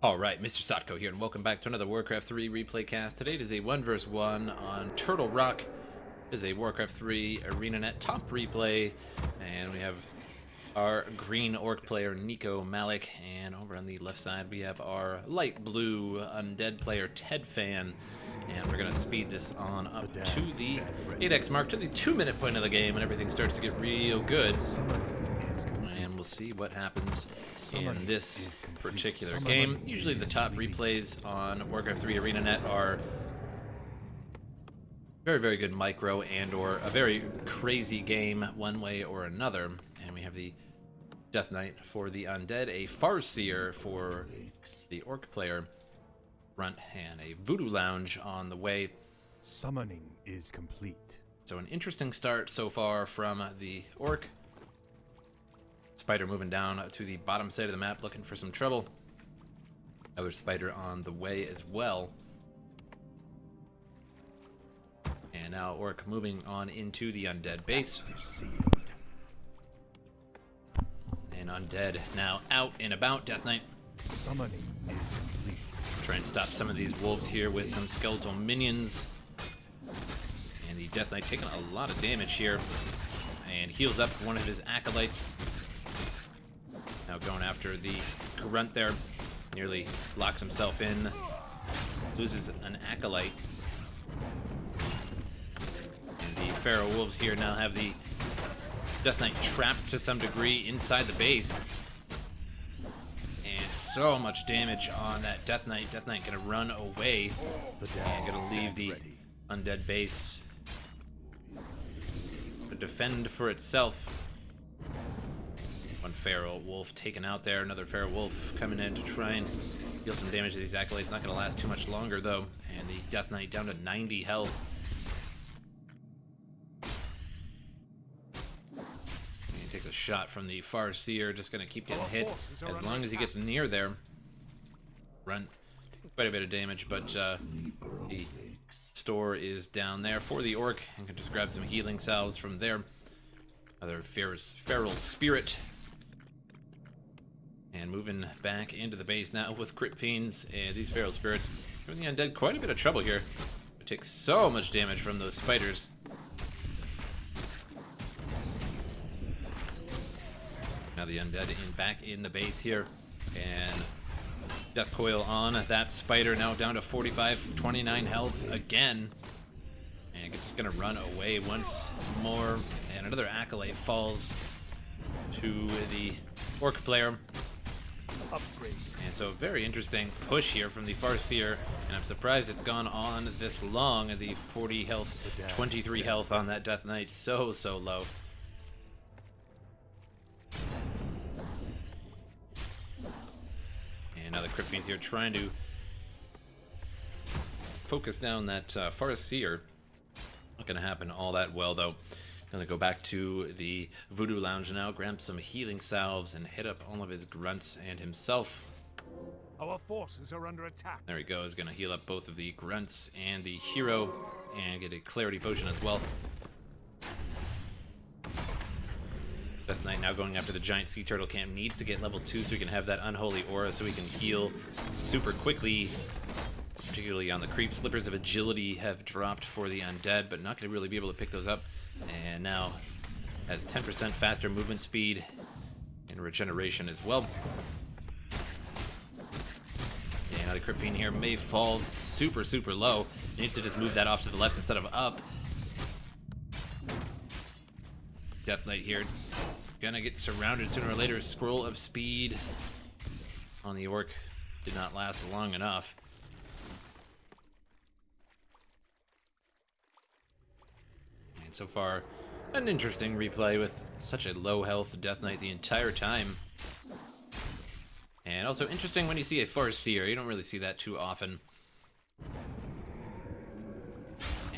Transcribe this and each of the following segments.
Alright, MrSotko here, and welcome back to another Warcraft 3 replay cast. Today it is a 1 vs 1 on Turtle Rock. It is a Warcraft 3 ArenaNet top replay, and we have our green orc player NikoMalick, and over on the left side we have our light blue undead player TedFan, and we're going to speed this on up to the 8x mark, to the 2-minute point of the game, and everything starts to get real good. And we'll see what happens in this particular game. Usually the top replays on Warcraft 3 ArenaNet are very, very good micro and or a very crazy game one way or another. And we have the Death Knight for the undead, a Farseer for the orc player, Grunt, and a Voodoo Lounge on the way. Summoning is complete. So an interesting start so far from the orc. Spider moving down to the bottom side of the map looking for some trouble. Another spider on the way as well. And now orc moving on into the undead base. And undead now out and about. Death Knight Summoning is complete. try and stop some of these wolves here with some skeletal minions. And the Death Knight taking a lot of damage here. And heals up one of his acolytes. Now going after the Grunt there. Nearly locks himself in. Loses an acolyte. And the Feral Wolves here now have the Death Knight trapped to some degree inside the base. And so much damage on that Death Knight. Death Knight gonna run away. And gonna leave the undead base to defend for itself. One Feral Wolf taken out there. Another Feral Wolf coming in to try and deal some damage to these acolytes. Not going to last too much longer, though. And the Death Knight down to 90 health. And he takes a shot from the Farseer. Just going to keep getting hit as long as he gets near there. Run. Quite a bit of damage, but the store is down there for the orc. And can just grab some healing salves from there. Another Feral Spirit. And moving back into the base now with Crit Fiends and these Feral Spirits. Giving the undead quite a bit of trouble here. It takes so much damage from those spiders. Now the undead back in the base here. And Death Coil on that spider, now down to 45, 29 health again. And just gonna run away once more. And another acolyte falls to the orc player. Upgrade. And so very interesting push here from the Farseer, and I'm surprised it's gone on this long. The 40 health, 23 health on that Death Knight, so low. And now the Crit Fiends here trying to focus down that Farseer. Not gonna happen all that well though. Gonna go back to the Voodoo Lounge now, grab some healing salves, and hit up all of his grunts and himself. Our forces are under attack. There he goes, gonna heal up both of the grunts and the hero, and get a clarity potion as well. Death Knight now going after the giant sea turtle camp, needs to get level 2 so he can have that unholy aura so he can heal super quickly. Particularly on the creep. Slippers of agility have dropped for the undead, but not going to really be able to pick those up. And now has 10% faster movement speed and regeneration as well. And now the Crypt Fiend here may fall super low. Needs to just move that off to the left instead of up. Death Knight here gonna get surrounded sooner or later. Scroll of speed on the orc did not last long enough. So far, an interesting replay with such a low health Death Knight the entire time. And also interesting when you see a Farseer. You don't really see that too often. And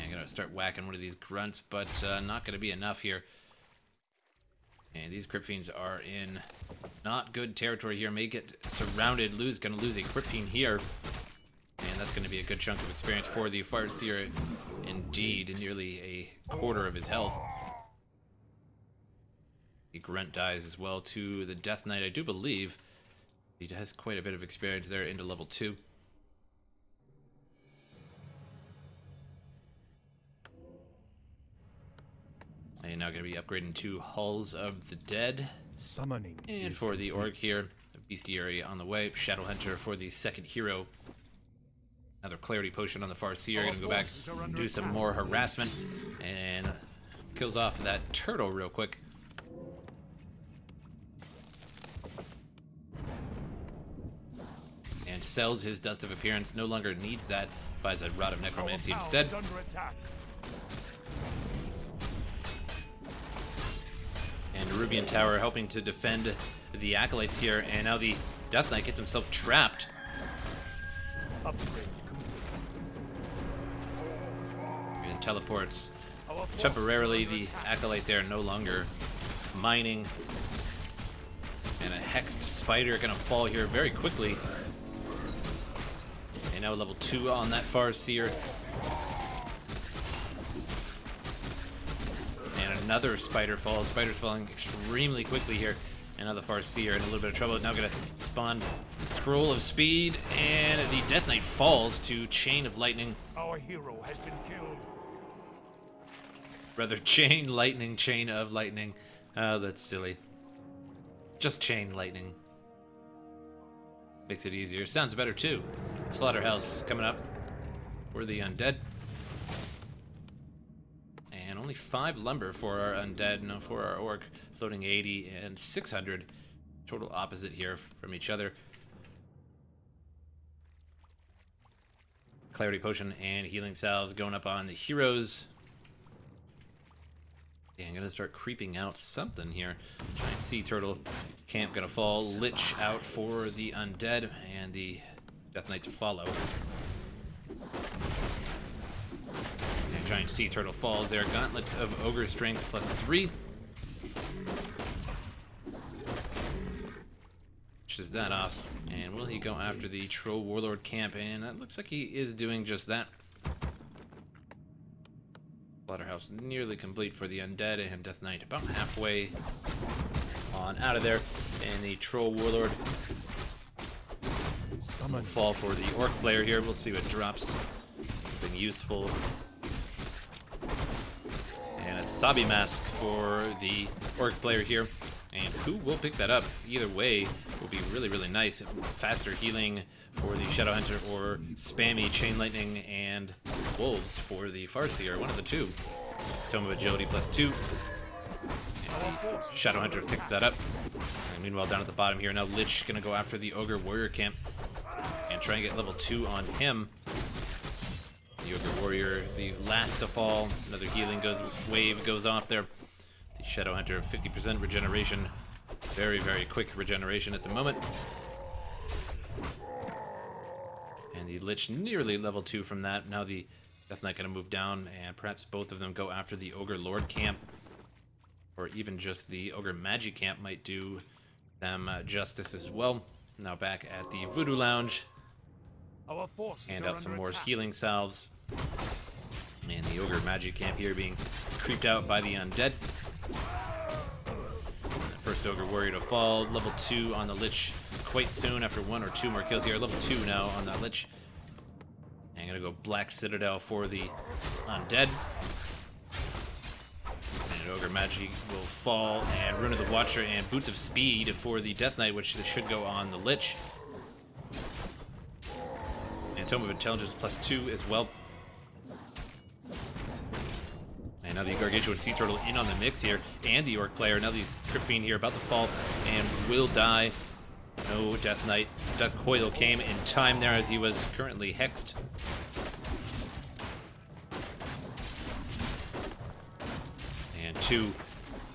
I'm gonna start whacking one of these grunts, but not gonna be enough here. And these Crypt Fiends are in not good territory here. May get surrounded, gonna lose a Crypt Fiend here. And that's going to be a good chunk of experience for the Farseer. Indeed, nearly a quarter of his health. The Grunt dies as well to the Death Knight, I do believe. He has quite a bit of experience there into level 2. And now going to be upgrading to Halls of the Dead. Summoning. And for the orc here, a bestiary on the way. Shadowhunter for the second hero. Another clarity potion on the Farseer. Going to go back and do some more harassment. And kills off that turtle real quick. And sells his Dust of Appearance. No longer needs that. Buys a Rod of Necromancy instead. And Rubian Tower helping to defend the Acolytes here. And now the Death Knight gets himself trapped. And teleports temporarily the Acolyte there, no longer mining. And a Hexed Spider gonna fall here very quickly. And now level 2 on that Farseer. And another Spider falls. Spider's falling extremely quickly here. And now the Farseer in a little bit of trouble. Now gonna spawn Scroll of Speed. And the Death Knight falls to Chain of Lightning. Our hero has been killed. Rather, Chain Lightning, Chain of Lightning. Oh, that's silly. Just Chain Lightning. Makes it easier. Sounds better too. Slaughterhouse coming up for the undead. And only 5 lumber for our undead, no for our orc. Floating 80 and 600. Total opposite here from each other. Clarity Potion and Healing Salves going up on the heroes. Yeah, I'm gonna start creeping out something here. Giant Sea Turtle camp gonna fall. Lich out for the undead and the Death Knight to follow. And Giant Sea Turtle falls there. Gauntlets of Ogre Strength +3. Pushes that off. And will he go after the Troll Warlord camp? And it looks like he is doing just that. Slaughterhouse nearly complete for the undead, and Death Knight about halfway on out of there. And the Troll Warlord will fall for the orc player here. We'll see what drops. Something useful. And a Sabi Mask for the orc player here. And who will pick that up? Either way will be really, really nice. Faster healing for the Shadowhunter, or spammy Chain Lightning and Wolves for the Farseer. One of the two. Tome of Agility +2. And the Shadowhunter picks that up. And meanwhile, down at the bottom here, now Lich gonna go after the Ogre Warrior camp and try and get level 2 on him. The Ogre Warrior, the last to fall. Another healing wave goes off there. The Shadowhunter, 50% regeneration. Very, very quick regeneration at the moment. And the Lich nearly level 2 from that. Now the Death Knight gonna move down, and perhaps both of them go after the Ogre Lord camp. Or even just the Ogre Magi camp might do them justice as well. Now back at the Voodoo Lounge. Our forces Hand are out some under more attack. healing salves. And the Ogre Magi camp here being creeped out by the undead. First Ogre Warrior to fall. Level 2 on the Lich quite soon after 1 or 2 more kills here. Level 2 now on that Lich. I'm gonna go Black Citadel for the undead. And Ogre Magi will fall. And Rune of the Watcher and Boots of Speed for the Death Knight, which should go on the Lich. And Tome of Intelligence +2 as well. And now the Gargantuan Sea Turtle in on the mix here, and the Orc player. Now these Crypt Fiend here about to fall and will die. No Death Knight. Death Coil came in time there as he was currently hexed. And 2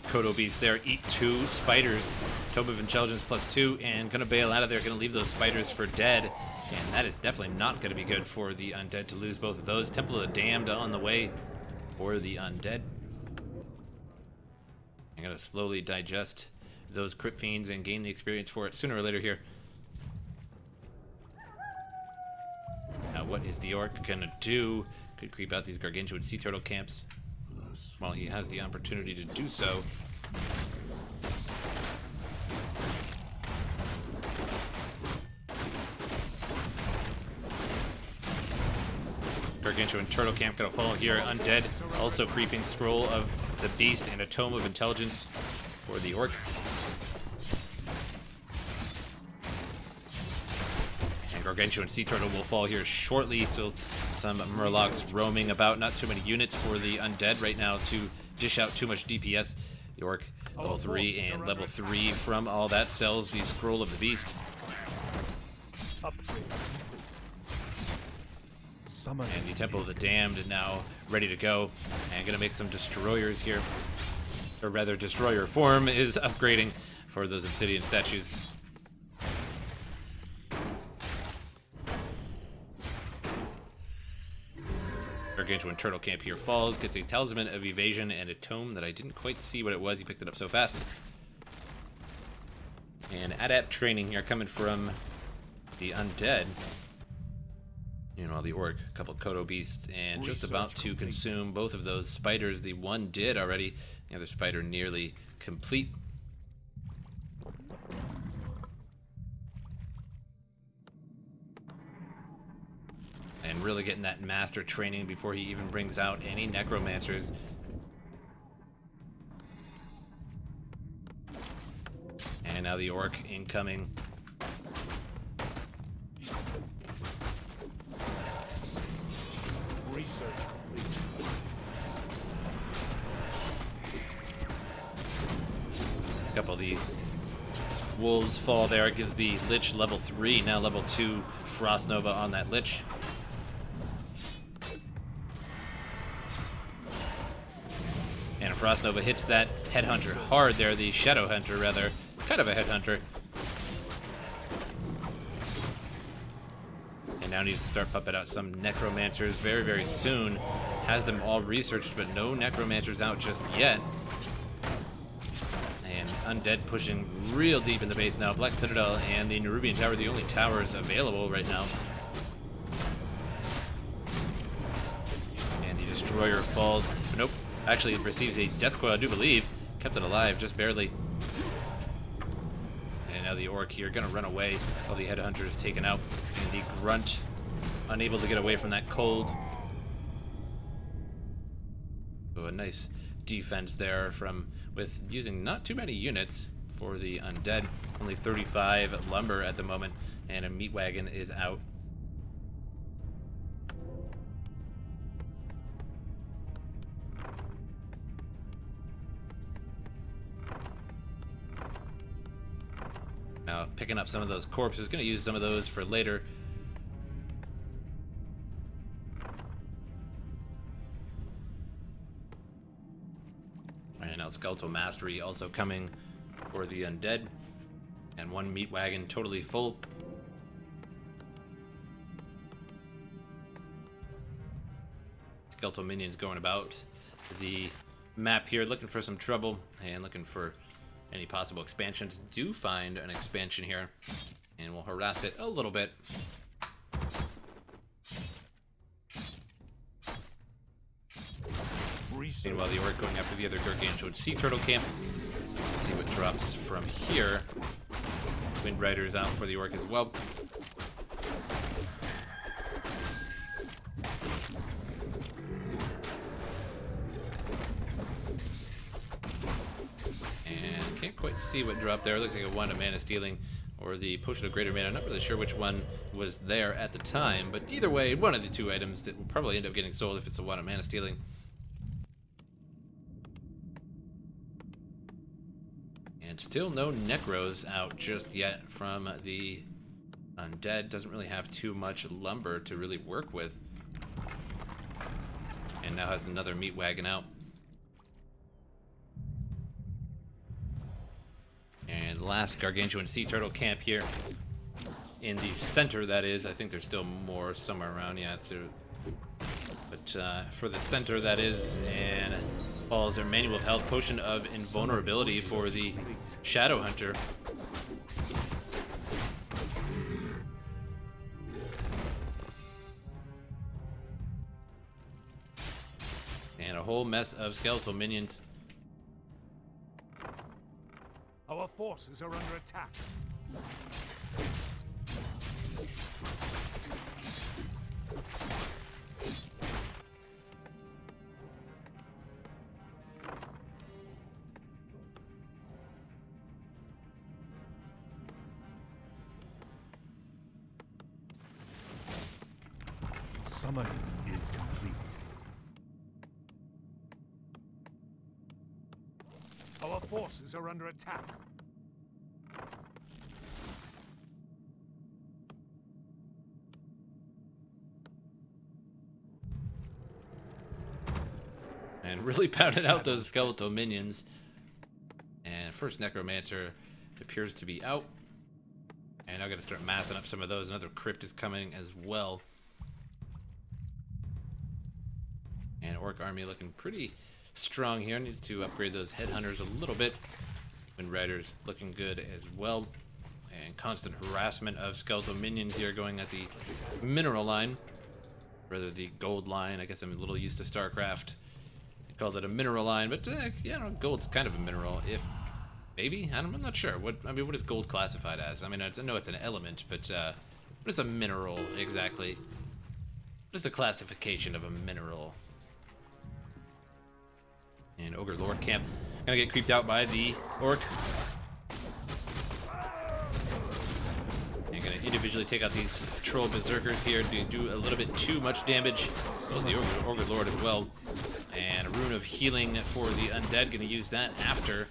Kodo Beasts there. Eat 2 spiders. Tome of Intelligence +2, and gonna bail out of there. Gonna leave those spiders for dead. And that is definitely not gonna be good for the undead to lose both of those. Temple of the Damned on the way for the undead. I'm gonna slowly digest those Crypt Fiends and gain the experience for it sooner or later here. Now what is the Orc gonna do? Could creep out these Gargantuan Sea Turtle camps while he has the opportunity to do so. Gargantuan Turtle Camp gonna fall here. Undead also creeping. Scroll of the Beast and a Tome of Intelligence for the Orc. And Gargantuan Sea Turtle will fall here shortly, so some Murlocs roaming about. Not too many units for the Undead right now to dish out too much DPS. The Orc level 3 and level 3 from all that sells the Scroll of the Beast. And the Temple of the Damned now ready to go. And gonna make some destroyers here. Or rather, destroyer form is upgrading for those obsidian statues. Gargantuan Turtle Camp here falls, gets a Talisman of Evasion and a Tome that I didn't quite see what it was. He picked it up so fast. And Adept training here coming from the Undead. Meanwhile, the Orc, a couple Kodo Beasts, and just about to consume both of those spiders. The one did already, the other spider nearly complete. And really getting that master training before he even brings out any necromancers. And now the Orc incoming. Research complete. A couple of the wolves fall there. It gives the Lich level 3, now level 2 Frost Nova on that Lich. And Frost Nova hits that Headhunter hard there, the Shadow Hunter rather. Kind of a Headhunter. And now needs to start pumping out some Necromancers very, very soon. Has them all researched, but no Necromancers out just yet. And Undead pushing real deep in the base now. Black Citadel and the Nerubian Tower, the only towers available right now. And the Destroyer falls. Nope. Actually, it receives a Death Coil, I do believe. Kept it alive, just barely. And now the Orc here gonna run away while the Headhunter is taken out. And the Grunt unable to get away from that cold. So a nice defense there with using not too many units for the Undead. Only 35 lumber at the moment, and a meat wagon is out. Now picking up some of those corpses, gonna use some of those for later. And now Skeletal Mastery also coming for the Undead. And one meat wagon totally full. Skeletal minions going about the map here, looking for some trouble and looking for any possible expansions. Do find an expansion here, and we'll harass it a little bit. Meanwhile, the Orc going after the other Gargantuan Sea Turtle Camp. Let's see what drops from here. Wind Rider is out for the Orc as well. And can't quite see what dropped there. It looks like a Wand of Mana Stealing or the Potion of Greater Mana. I'm not really sure which one was there at the time, but either way, one of the two items that will probably end up getting sold if it's a Wand of Mana Stealing. And still no Necros out just yet from the Undead. Doesn't really have too much lumber to really work with. And now has another meat wagon out. And last Gargantuan Sea Turtle Camp here. In the center, that is. I think there's still more somewhere around. Yeah, it's but for the center, that is. And falls their Manual of Health, Potion of Invulnerability for the Shadow Hunter. And a whole mess of skeletal minions. Our forces are under attack. summoning is complete. Our forces are under attack. And really pounded out those skeletal minions. And first necromancer appears to be out. And I'm gonna start massing up some of those. Another crypt is coming as well. And orc army looking pretty strong here. Needs to upgrade those headhunters a little bit. Wind riders looking good as well. And constant harassment of skeletal minions here going at the mineral line. Rather the gold line. I guess I'm a little used to StarCraft. Called it a mineral line, but yeah, no, gold's kind of a mineral. If maybe I'm not sure. What is gold classified as? I mean, I know it's an element, but what is a mineral exactly? What is the classification of a mineral? And Ogre Lord camp gonna get creeped out by the orc. And gonna individually take out these troll berserkers here to do a little bit too much damage. So is the Ogre Lord as well. And a rune of healing for the undead. Gonna use that after.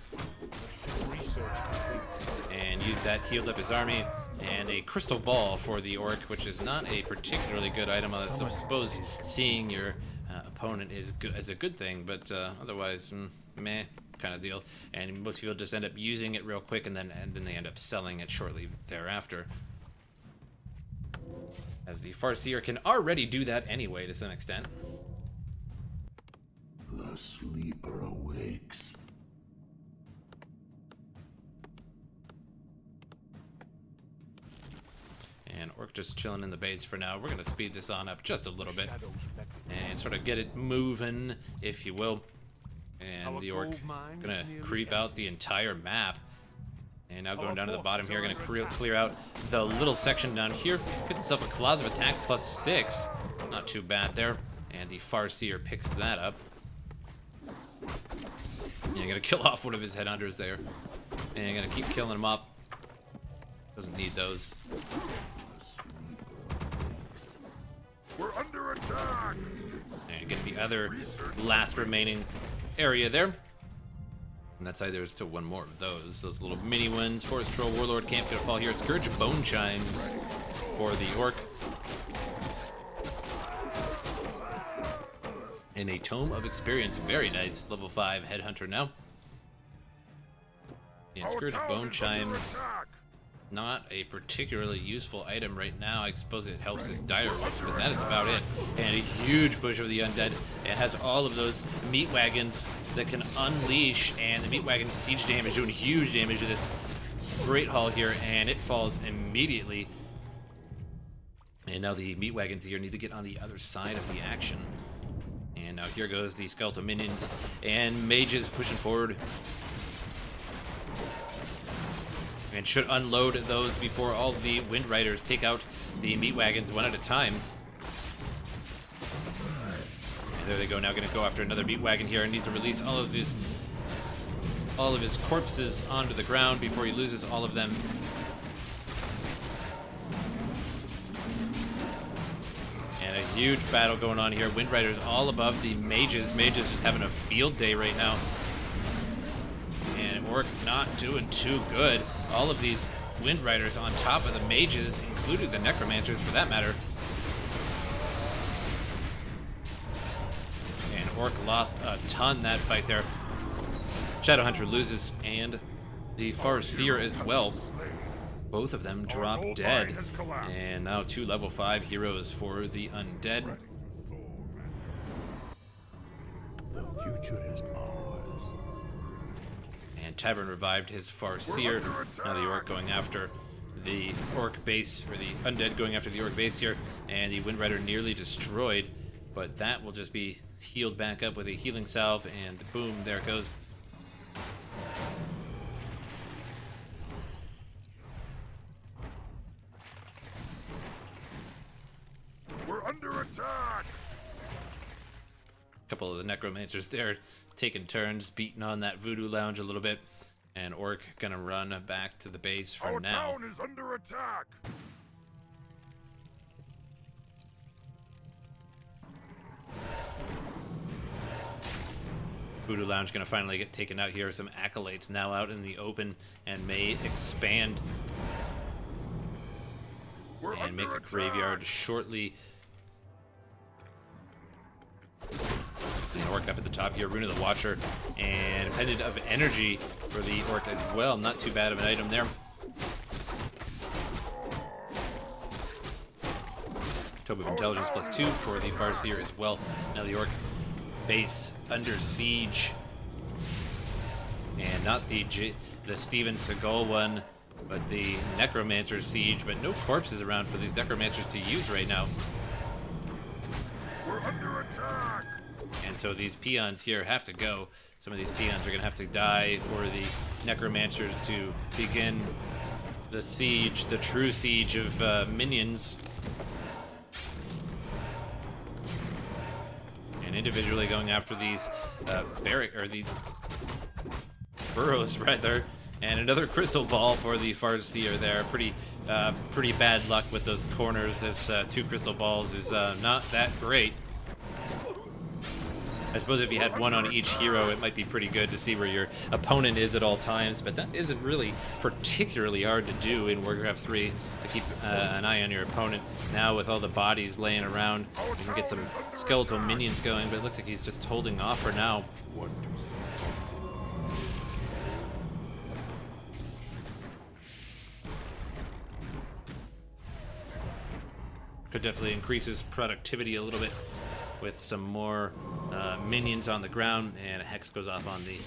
And use that, healed up his army. And a crystal ball for the orc, which is not a particularly good item. I suppose seeing your opponent is a good thing, but otherwise, meh kind of deal. And most people just end up using it real quick, and then they end up selling it shortly thereafter. As the Farseer can already do that anyway to some extent. The sleeper awakes. And orc just chilling in the base for now. We're gonna speed this on up just a little bit and sort of get it moving, if you will. And the orc gonna creep out the entire map. And now going down to the bottom here, gonna clear out the little section down here. Gets himself a claws of attack +6. Not too bad there. And the Farseer picks that up. Yeah, gonna kill off one of his headhunters there. And gonna keep killing him off. Doesn't need those. We're under attack. And gets the other last remaining area there. And that's how there's still one more of those. Those little mini ones. Forest Troll Warlord camp gonna fall here. Scourge Bone Chimes for the orc. And a Tome of Experience. Very nice. Level 5 Headhunter now. And Scourge Bone Chimes. Not a particularly useful item right now. I suppose it helps his dire wolves, but that is about it. And a huge push of the undead. It has all of those meat wagons that can unleash, and the meat wagon's siege damage doing huge damage to this great hall here, and it falls immediately. And now the meat wagons here need to get on the other side of the action. And now here goes the skeletal minions and mages pushing forward. And should unload those before all the Wind Riders take out the meat wagons one at a time. And there they go, now gonna go after another meat wagon here and needs to release all of his corpses onto the ground before he loses all of them. And a huge battle going on here. Wind Riders all above the mages. Mages just having a field day right now. And Orc not doing too good. All of these Wind Riders on top of the mages, including the necromancers for that matter. And Orc lost a ton that fight there. Shadowhunter loses, and the Farseer as well. Both of them drop dead. And now 2 level 5 heroes for the undead. The future is ours. And Tavern revived his Farseer. Now the Orc going after the Orc base, or the undead going after the Orc base here. And the Wind Rider nearly destroyed. But that will just be healed back up with a healing salve, and boom, there it goes. We're under attack. A couple of the necromancers there taking turns beating on that voodoo lounge a little bit, and Orc gonna run back to the base for Our now. town is under attack. Voodoo Lounge going to finally get taken out here. Some Acolytes now out in the open and may expand and make a graveyard shortly. An Orc up at the top here, Rune of the Watcher, and Pendant of Energy for the Orc as well. Not too bad of an item there. Tome of Intelligence +2 for the Farseer as well. Now the Orc base under siege. And not the Steven Seagal one, but the Necromancer siege. But no corpses around for these Necromancers to use right now. We're under attack! And so these peons here have to go. Some of these peons are going to have to die for the Necromancers to begin the siege, the true siege of minions. And individually going after these these burrows rather. And another crystal ball for the Farseer there. Pretty bad luck with those corners, as 2 crystal balls is not that great. I suppose if you had 1 on each hero, it might be pretty good to see where your opponent is at all times, but that isn't really particularly hard to do in Warcraft 3, to keep an eye on your opponent. Now with all the bodies laying around, you can get some skeletal minions going, but it looks like he's just holding off for now. Could definitely increase his productivity a little bit with some more minions on the ground, and a Hex goes off on the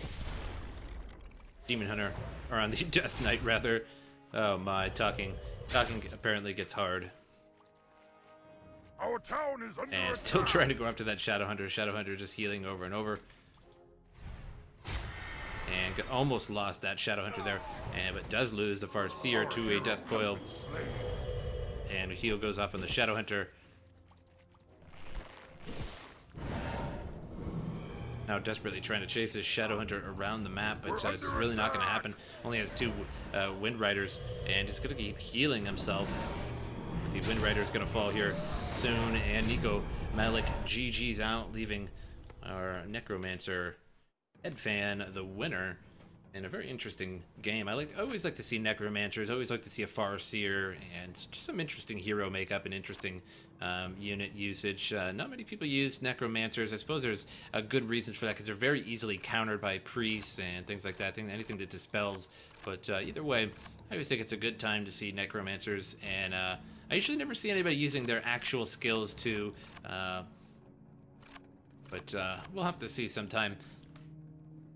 Demon Hunter, or on the Death Knight rather. Oh my, talking apparently gets hard. Our town is under And still trying to go after that Shadow Hunter. Shadow Hunter just healing over and over. And almost lost that Shadow Hunter there, but does lose the Farseer to a Death Coil. And a heal goes off on the Shadow Hunter. Now desperately trying to chase this Shadow Hunter around the map, but it's really not going to happen. Only has 2 Wind Riders, and he's going to keep healing himself. The Wind Rider is going to fall here soon, and NikoMalick GG's out, leaving our Necromancer TedFan the winner. And a very interesting game. I always like to see Necromancers, always like to see a Farseer, and just some interesting hero makeup and interesting unit usage. Not many people use Necromancers. I suppose there's good reasons for that, because they're very easily countered by priests and things like that. I think anything that dispels. But either way, I always think it's a good time to see Necromancers, and I usually never see anybody using their actual skills too. But we'll have to see sometime.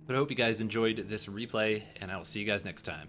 But I hope you guys enjoyed this replay, and I will see you guys next time.